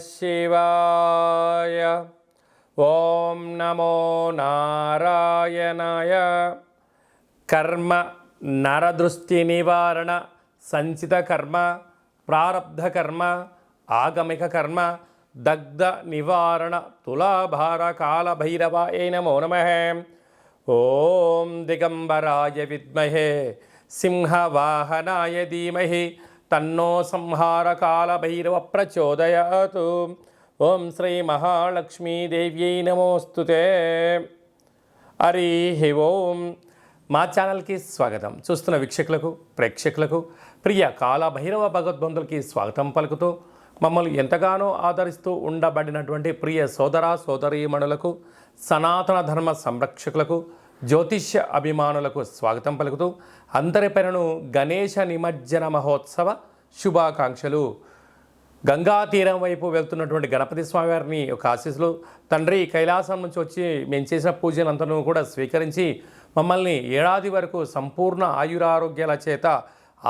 శివాయ. ఓం నమో నారాయణాయ. కర్మ నరదృష్టి నివారణ సంచిత కర్మ ప్రారబ్ధ కర్మ ఆగమిక కర్మ దగ్ధ నివారణ తులాభార కాల భైరవాయ నమో నమః. ఓం దిగంబరాయ విద్మహే సింహవాహనాయ ధీమహి తన్నో సంహార కాల భైరవ ప్రచోదయాత్. ఓం శ్రీ మహాలక్ష్మీదేవ్యై నమోస్తుతే. హరి ఓం. మా ఛానల్కి స్వాగతం. చూస్తున్న వీక్షకులకు ప్రేక్షకులకు ప్రియ కాలభైరవ భగవద్బంధులకి స్వాగతం పలుకుతూ మమ్మల్ని ఎంతగానో ఆదరిస్తూ ఉండబడినటువంటి ప్రియ సోదర సోదరీమణులకు సనాతన ధర్మ సంరక్షకులకు జ్యోతిష్య అభిమానులకు స్వాగతం పలుకుతూ అందరి పేరును గణేశ నిమజ్జన మహోత్సవ శుభాకాంక్షలు. గంగా తీరం వైపు వెళ్తున్నటువంటి గణపతి స్వామివారిని ఒక ఆశీస్సులు. తండ్రి కైలాసం నుంచి వచ్చి మేము చేసిన పూజలంతను కూడా స్వీకరించి మమ్మల్ని ఏడాది వరకు సంపూర్ణ ఆయురారోగ్యాల చేత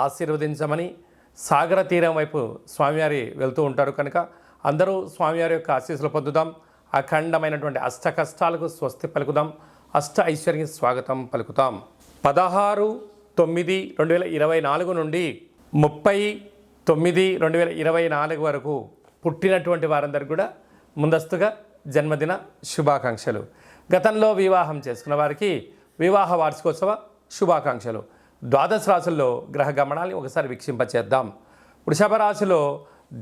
ఆశీర్వదించమని సాగర తీరం వైపు స్వామివారి వెళ్తూ ఉంటారు కనుక అందరూ స్వామివారి యొక్క ఆశీస్సులు పొందుదాం. అఖండమైనటువంటి అష్ట కష్టాలకు స్వస్తి పలుకుదాం. అష్ట ఐశ్వర్యం స్వాగతం పలుకుతాం. 16/9/2024 నుండి 30/9/2024 వరకు పుట్టినటువంటి వారందరికీ కూడా ముందస్తుగా జన్మదిన శుభాకాంక్షలు. గతంలో వివాహం చేసుకున్న వారికి వివాహ వార్షికోత్సవ శుభాకాంక్షలు. ద్వాదశ రాశుల్లో గ్రహ గమనాన్ని ఒకసారి వీక్షింపచేద్దాం. వృషభ రాశిలో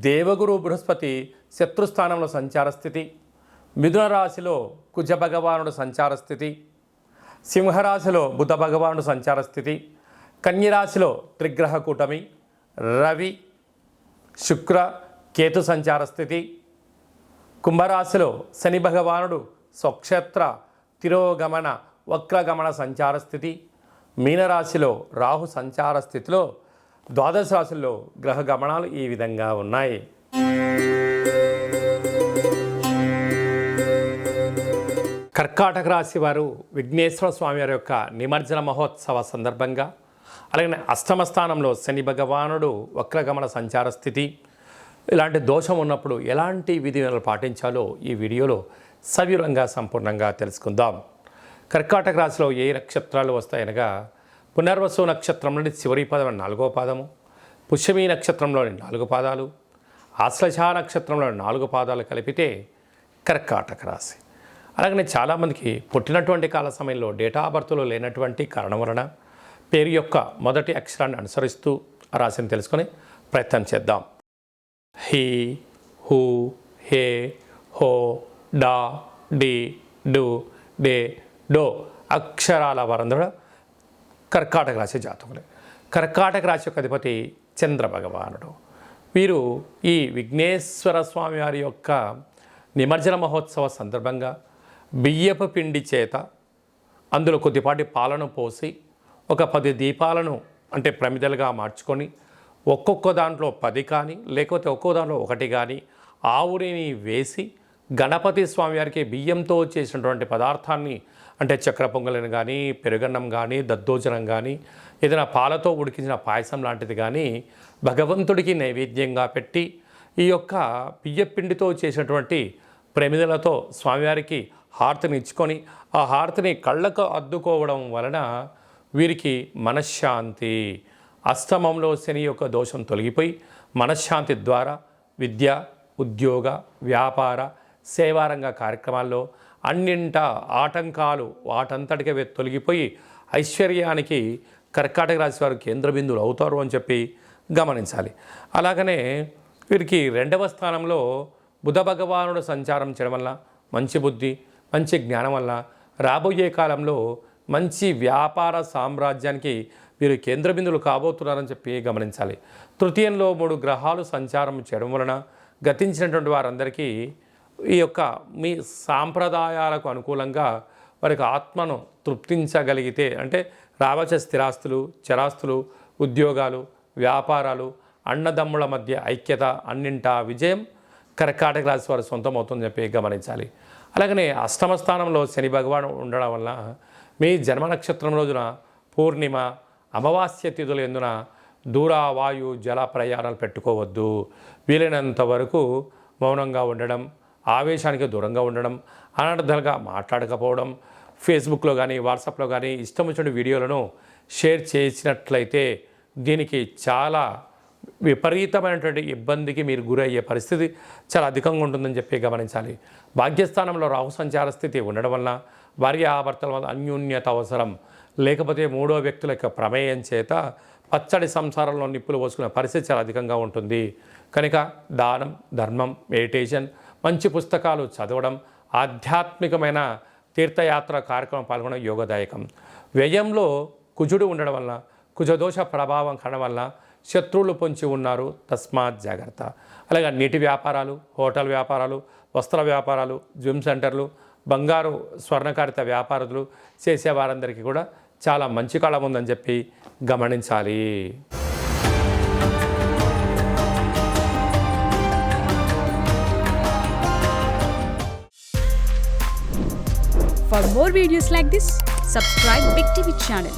దేవగురు బృహస్పతి శత్రుస్థానంలో సంచార స్థితి. మిథున రాశిలో కుజ భగవానుడు సంచార స్థితి. సింహరాశిలో బుధ భగవానుడు సంచార స్థితి. కన్యరాశిలో త్రిగ్రహ కూటమి రవి శుక్ర కేతు సంచార స్థితి. కుంభరాశిలో శని భగవానుడు స్వక్షేత్ర తిరోగమన వక్రగమన సంచార స్థితి. మీనరాశిలో రాహు సంచార స్థితిలో ద్వాదశ రాశుల్లో గ్రహ గమనాలు ఈ విధంగా ఉన్నాయి. కర్కాటక రాశి వారు విఘ్నేశ్వర స్వామి వారి యొక్క నిమజ్జన మహోత్సవ సందర్భంగా అలాగే అష్టమ స్థానంలో శని భగవానుడు వక్రగమన సంచార స్థితి, ఇలాంటి దోషం ఉన్నప్పుడు ఎలాంటి విధులను పాటించాలో ఈ వీడియోలో సవివరంగా సంపూర్ణంగా తెలుసుకుందాం. కర్కాటక రాశిలో ఏ నక్షత్రాలు వస్తాయనగా పునర్వసు నక్షత్రం నుండి చివరి పదం 4వ పాదము, పుష్యమీ నక్షత్రంలోని 4 పాదాలు, ఆశ్లేష నక్షత్రంలోని 4 పాదాలు కలిపితే కర్కాటక రాశి. అలాగనే చాలామందికి పుట్టినటువంటి కాల సమయంలో డేటా ఆఫ్ బర్త్లో లేనటువంటి కారణం వలన పేరు యొక్క మొదటి అక్షరాన్ని అనుసరిస్తూ ఆ రాశిని తెలుసుకొని ప్రయత్నం చేద్దాం. హీ హూ హే హో డా డి డు డే డో అక్షరాల వారందరూ కర్కాటక రాశి జాతకులే. కర్కాటక రాశి యొక్క అధిపతి చంద్ర భగవానుడు. వీరు ఈ విఘ్నేశ్వర స్వామి వారి యొక్క నిమజ్జన మహోత్సవ సందర్భంగా బియ్యపు పిండి చేత అందులో కొద్దిపాటి పాలను పోసి ఒక 10 దీపాలను అంటే ప్రమిదలుగా మార్చుకొని ఒక్కొక్క దాంట్లో 10 కానీ లేకపోతే ఒక్కో దాంట్లో 1 కానీ ఆవురిని వేసి గణపతి స్వామివారికి బియ్యంతో చేసినటువంటి పదార్థాన్ని అంటే చక్ర పొంగలిని కానీ పెరుగన్నం కానీ దద్దోజనం కానీ ఏదైనా పాలతో ఉడికించిన పాయసం లాంటిది కానీ భగవంతుడికి నైవేద్యంగా పెట్టి ఈ యొక్క బియ్యపిండితో చేసినటువంటి ప్రమిదలతో స్వామివారికి హారతిని ఇచ్చుకొని ఆ హారతిని కళ్ళకు అద్దుకోవడం వలన వీరికి మనశ్శాంతి, అష్టమంలో శని యొక్క దోషం తొలగిపోయి మనశ్శాంతి ద్వారా విద్య ఉద్యోగ వ్యాపార సేవారంగ కార్యక్రమాల్లో అన్నింట ఆటంకాలు వాటంతటికే తొలగిపోయి ఐశ్వర్యానికి కర్కాటక రాశి వారు కేంద్ర బిందువులు అవుతారు అని చెప్పి గమనించాలి. అలాగనే వీరికి 2వ స్థానంలో బుధ భగవానుడు సంచారం చేయడం వల్ల మంచి బుద్ధి మంచి జ్ఞానం వల్ల రాబోయే కాలంలో మంచి వ్యాపార సామ్రాజ్యానికి వీరు కేంద్ర బిందువులు కాబోతున్నారని చెప్పి గమనించాలి. తృతీయంలో 3 గ్రహాలు సంచారం చేయడం వలన గతించినటువంటి వారందరికీ ఈ యొక్క మీ సాంప్రదాయాలకు అనుకూలంగా వారికి ఆత్మను తృప్తించగలిగితే అంటే రావచ్చే స్థిరాస్తులు చరాస్తులు ఉద్యోగాలు వ్యాపారాలు అన్నదమ్ముల మధ్య ఐక్యత అన్నింటా విజయం కర్కాటక రాశి వారు సొంతమవుతుందని చెప్పి గమనించాలి. అలాగనే అష్టమ స్థానంలో శని భగవాను ఉండడం వల్ల మీ జన్మ నక్షత్రం రోజున పూర్ణిమ అమావాస్య తిథుల ఎందున దూర వాయు జల ప్రయాణాలు పెట్టుకోవద్దు. వీలైనంత వరకు మౌనంగా ఉండడం, ఆవేశానికి దూరంగా ఉండడం, అనర్థాలుగా మాట్లాడకపోవడం, ఫేస్బుక్లో కానీ వాట్సాప్లో కానీ ఇష్టం వచ్చిన వీడియోలను షేర్ చేసినట్లయితే దీనికి చాలా విపరీతమైనటువంటి ఇబ్బందికి మీరు గురయ్యే పరిస్థితి చాలా అధికంగా ఉంటుందని చెప్పి గమనించాలి. భాగ్యస్థానంలో రాహు సంచార స్థితి ఉండడం వలన భార్యాభర్తల వల్ల అన్యోన్యత అవసరం, లేకపోతే మూడో వ్యక్తుల యొక్క ప్రమేయం చేత పచ్చడి సంసారంలో నిప్పులు పోసుకునే పరిస్థితి చాలా అధికంగా ఉంటుంది. కనుక దానం, ధర్మం, మెడిటేషన్, మంచి పుస్తకాలు చదవడం, ఆధ్యాత్మికమైన తీర్థయాత్ర కార్యక్రమం పాల్గొనడం యోగదాయకం. వ్యయంలో కుజుడు ఉండడం వల్ల, కుజదోష ప్రభావం కనడం వల్ల శత్రువులు పొంచి ఉన్నారు, తస్మాత్ జాగ్రత్త. అలాగే నీటి వ్యాపారాలు, హోటల్ వ్యాపారాలు, వస్త్ర వ్యాపారాలు, జిమ్ సెంటర్లు, బంగారు స్వర్ణకారిత వ్యాపారులు చేసేవారందరికీ కూడా చాలా మంచి కాలం ఉందని చెప్పి గమనించాలి. For more videos like this, subscribe Big TV channel.